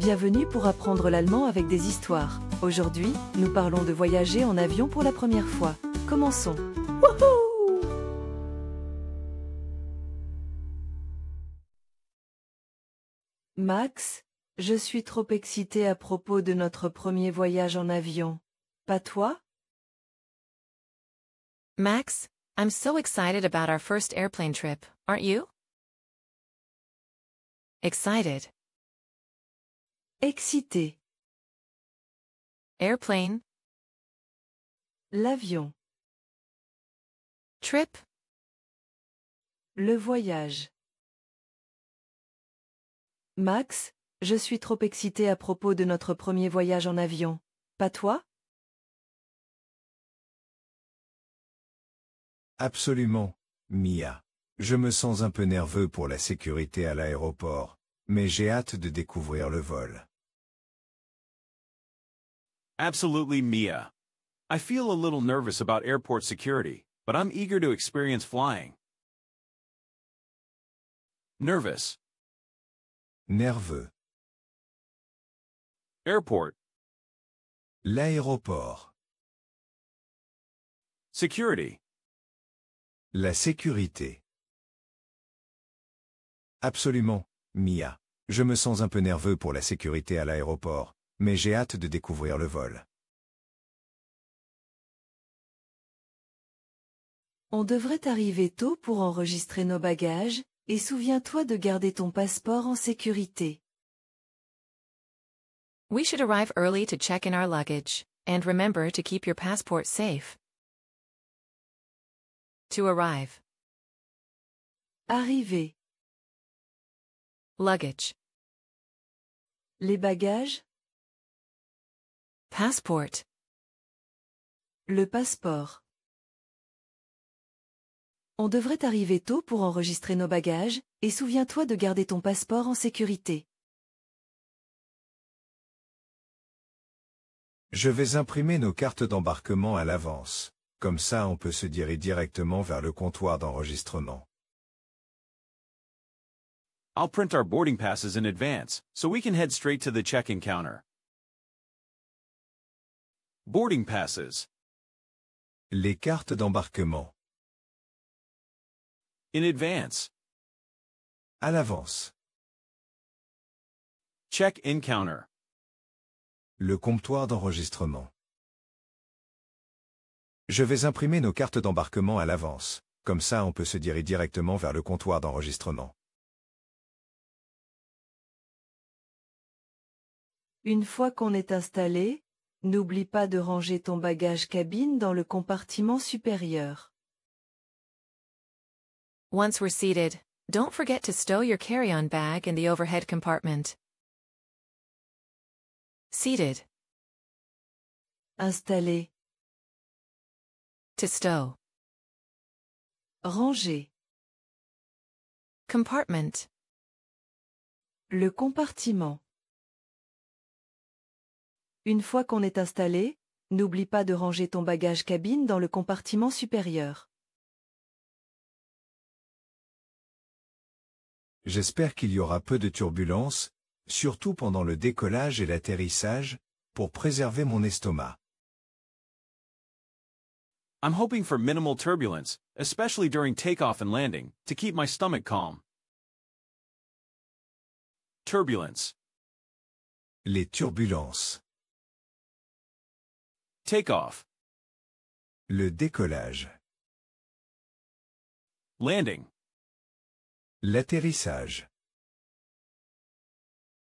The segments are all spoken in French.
Bienvenue pour apprendre l'allemand avec des histoires. Aujourd'hui, nous parlons de voyager en avion pour la première fois. Commençons. Wouhou! Max, je suis trop excitée à propos de notre premier voyage en avion. Pas toi? Max, I'm so excited about our first airplane trip, aren't you? Excited. Excité. Airplane. L'avion. Trip. Le voyage. Max, je suis trop excitée à propos de notre premier voyage en avion. Pas toi? Absolument, Mia. Je me sens un peu nerveux pour la sécurité à l'aéroport, mais j'ai hâte de découvrir le vol. Absolutely, Mia. I feel a little nervous about airport security, but I'm eager to experience flying. Nervous. Nerveux. Airport. L'aéroport. Security. La sécurité. Absolument, Mia. Je me sens un peu nerveux pour la sécurité à l'aéroport, mais j'ai hâte de découvrir le vol. On devrait arriver tôt pour enregistrer nos bagages, et souviens-toi de garder ton passeport en sécurité. We should arrive early to check in our luggage, and remember to keep your passport safe. To arrive. Arriver. Luggage. Les bagages. Passport. Le passeport. On devrait arriver tôt pour enregistrer nos bagages, et souviens-toi de garder ton passeport en sécurité. Je vais imprimer nos cartes d'embarquement à l'avance. Comme ça on peut se diriger directement vers le comptoir d'enregistrement. I'll print our boarding passes in advance, so we can head straight to the check-in counter. Boarding passes. Les cartes d'embarquement. In advance. À l'avance. Check-in counter. Le comptoir d'enregistrement. Je vais imprimer nos cartes d'embarquement à l'avance. Comme ça on peut se diriger directement vers le comptoir d'enregistrement. Une fois qu'on est installé, n'oublie pas de ranger ton bagage cabine dans le compartiment supérieur. Once we're seated, don't forget to stow your carry-on bag in the overhead compartment. Seated. Installé. To stow. Ranger. Compartment. Le compartiment. Une fois qu'on est installé, n'oublie pas de ranger ton bagage cabine dans le compartiment supérieur. J'espère qu'il y aura peu de turbulences, surtout pendant le décollage et l'atterrissage, pour préserver mon estomac. I'm hoping for minimal turbulence, especially during takeoff and landing, to keep my stomach calm. Turbulence. Les turbulences. Takeoff. Le décollage. Landing. L'atterrissage.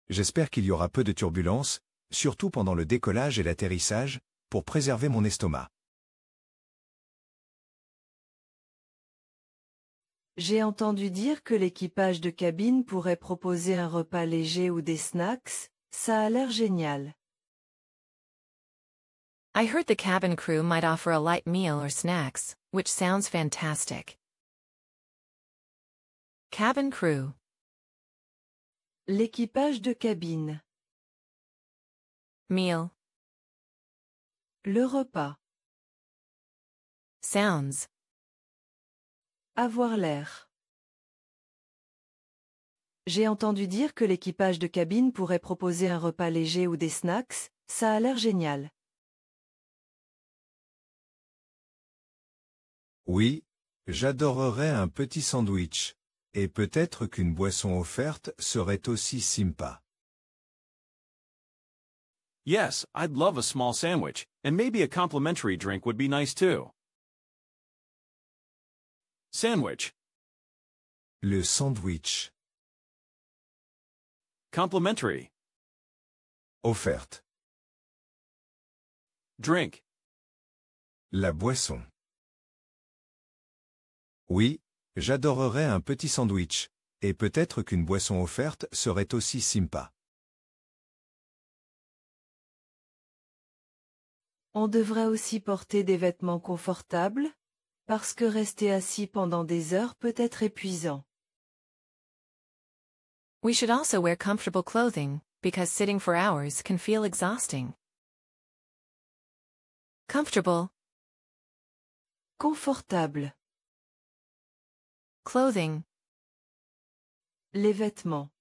J'espère qu'il y aura peu de turbulences, surtout pendant le décollage et l'atterrissage, pour préserver mon estomac. J'ai entendu dire que l'équipage de cabine pourrait proposer un repas léger ou des snacks, ça a l'air génial. I heard the cabin crew might offer a light meal or snacks, which sounds fantastic. Cabin crew. L'équipage de cabine. Meal. Le repas. Sounds. Avoir l'air. J'ai entendu dire que l'équipage de cabine pourrait proposer un repas léger ou des snacks, ça a l'air génial. Oui, j'adorerais un petit sandwich. Et peut-être qu'une boisson offerte serait aussi sympa. Yes, I'd love a small sandwich, and maybe a complimentary drink would be nice too. Sandwich. Le sandwich. Complimentary. Offerte. Drink. La boisson. Oui, j'adorerais un petit sandwich. Et peut-être qu'une boisson offerte serait aussi sympa. On devrait aussi porter des vêtements confortables, parce que rester assis pendant des heures peut être épuisant. We should also wear comfortable clothing, because sitting for hours can feel exhausting. Comfortable. Confortable. Clothing. Les vêtements.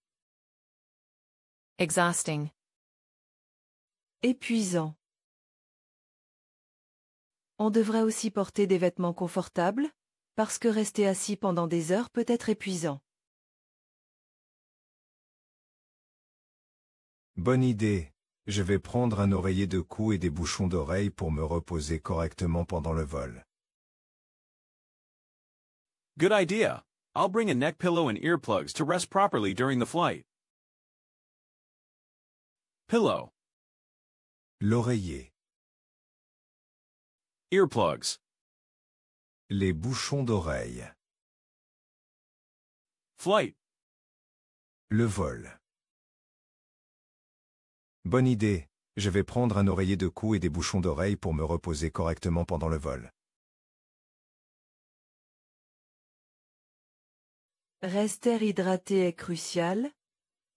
Exhausting. Épuisant. On devrait aussi porter des vêtements confortables, parce que rester assis pendant des heures peut être épuisant. Bonne idée. Je vais prendre un oreiller de cou et des bouchons d'oreilles pour me reposer correctement pendant le vol. Good idea. I'll bring a neck pillow and earplugs to rest properly during the flight. Pillow. L'oreiller. Earplugs. Les bouchons d'oreilles. Flight. Le vol. Bonne idée. Je vais prendre un oreiller de cou et des bouchons d'oreilles pour me reposer correctement pendant le vol. Rester hydraté est crucial,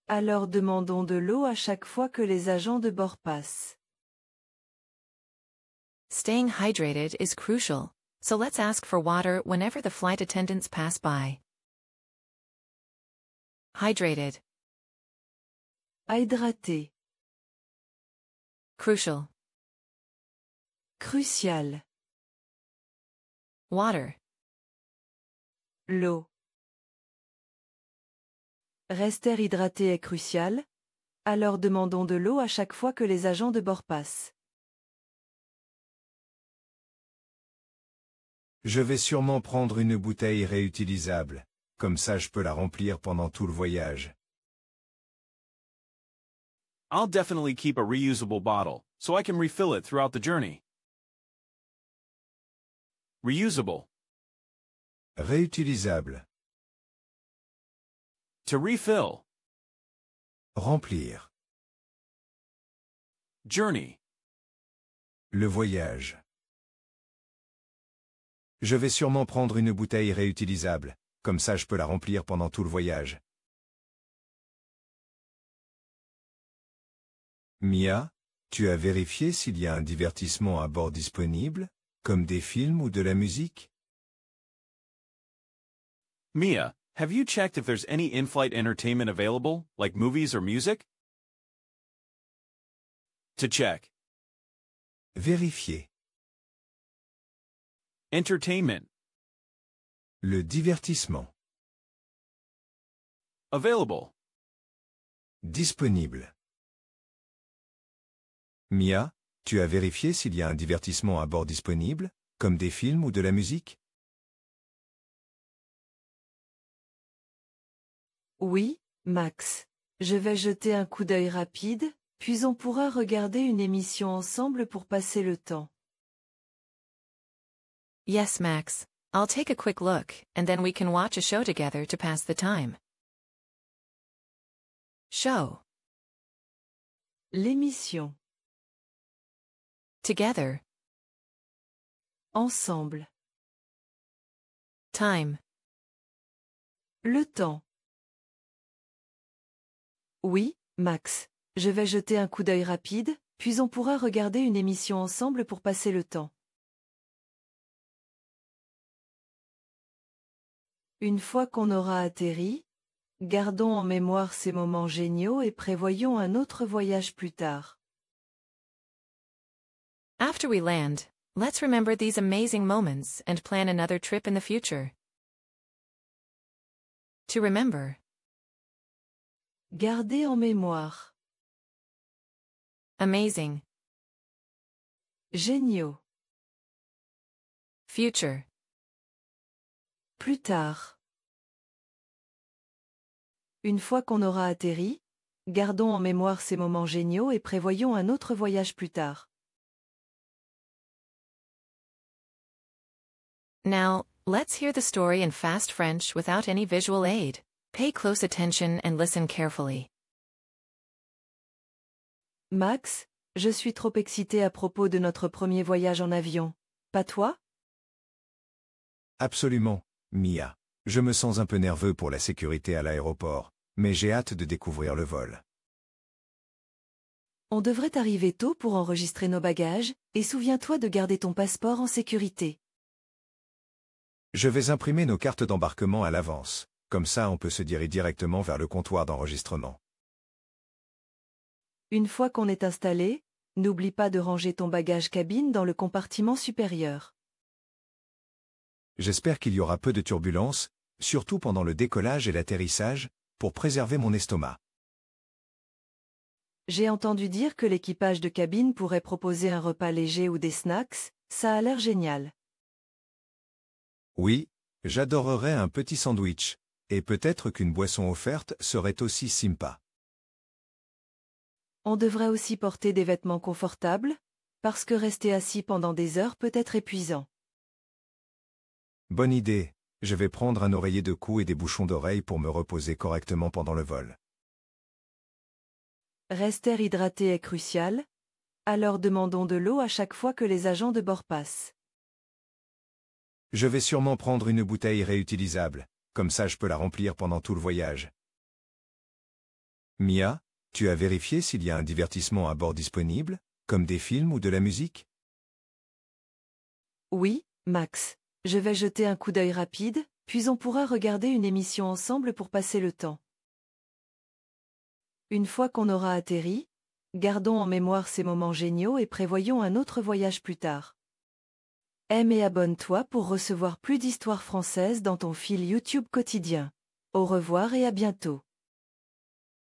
alors demandons de l'eau à chaque fois que les agents de bord passent. Staying hydrated is crucial, so let's ask for water whenever the flight attendants pass by. Hydrated. Hydraté. Crucial. Crucial. Water. L'eau. Rester hydraté est crucial, alors demandons de l'eau à chaque fois que les agents de bord passent. Je vais sûrement prendre une bouteille réutilisable. Comme ça je peux la remplir pendant tout le voyage. I'll definitely keep a reusable bottle, so I can refill it throughout the journey. Reusable. Réutilisable. To refill. Remplir. Journey. Le voyage. Je vais sûrement prendre une bouteille réutilisable. Comme ça je peux la remplir pendant tout le voyage. Mia, tu as vérifié s'il y a un divertissement à bord disponible, comme des films ou de la musique? Mia, have you checked if there's any in-flight entertainment available, like movies or music? To check. Vérifier. Entertainment. Le divertissement. Available. Disponible. Mia, tu as vérifié s'il y a un divertissement à bord disponible, comme des films ou de la musique? Oui, Max. Je vais jeter un coup d'œil rapide, puis on pourra regarder une émission ensemble pour passer le temps. Yes, Max. I'll take a quick look, and then we can watch a show together to pass the time. Show. L'émission. Together. Ensemble. Time. Le temps. Oui, Max. Je vais jeter un coup d'œil rapide, puis on pourra regarder une émission ensemble pour passer le temps. Une fois qu'on aura atterri, Gardons en mémoire ces moments géniaux et prévoyons un autre voyage plus tard. After we land, let's remember these amazing moments and plan another trip in the future. To remember. Gardez en mémoire. Amazing. Géniaux. Future. Plus tard. Une fois qu'on aura atterri, gardons en mémoire ces moments géniaux et prévoyons un autre voyage plus tard. Now, let's hear the story in fast French without any visual aid. Pay close attention and listen carefully. Max, je suis trop excitée à propos de notre premier voyage en avion. Pas toi? Absolument, Mia. Je me sens un peu nerveux pour la sécurité à l'aéroport, mais j'ai hâte de découvrir le vol. On devrait arriver tôt pour enregistrer nos bagages, et souviens-toi de garder ton passeport en sécurité. Je vais imprimer nos cartes d'embarquement à l'avance, comme ça on peut se diriger directement vers le comptoir d'enregistrement. Une fois qu'on est installé, n'oublie pas de ranger ton bagage cabine dans le compartiment supérieur. J'espère qu'il y aura peu de turbulences, surtout pendant le décollage et l'atterrissage, pour préserver mon estomac. J'ai entendu dire que l'équipage de cabine pourrait proposer un repas léger ou des snacks, ça a l'air génial. Oui, j'adorerais un petit sandwich, et peut-être qu'une boisson offerte serait aussi sympa. On devrait aussi porter des vêtements confortables, parce que rester assis pendant des heures peut être épuisant. Bonne idée, je vais prendre un oreiller de cou et des bouchons d'oreille pour me reposer correctement pendant le vol. Rester hydraté est crucial, alors demandons de l'eau à chaque fois que les agents de bord passent. Je vais sûrement prendre une bouteille réutilisable, comme ça je peux la remplir pendant tout le voyage. Mia, tu as vérifié s'il y a un divertissement à bord disponible, comme des films ou de la musique? Oui, Max. Je vais jeter un coup d'œil rapide, puis on pourra regarder une émission ensemble pour passer le temps. Une fois qu'on aura atterri, gardons en mémoire ces moments géniaux et prévoyons un autre voyage plus tard. Aime et abonne-toi pour recevoir plus d'histoires françaises dans ton fil YouTube quotidien. Au revoir et à bientôt.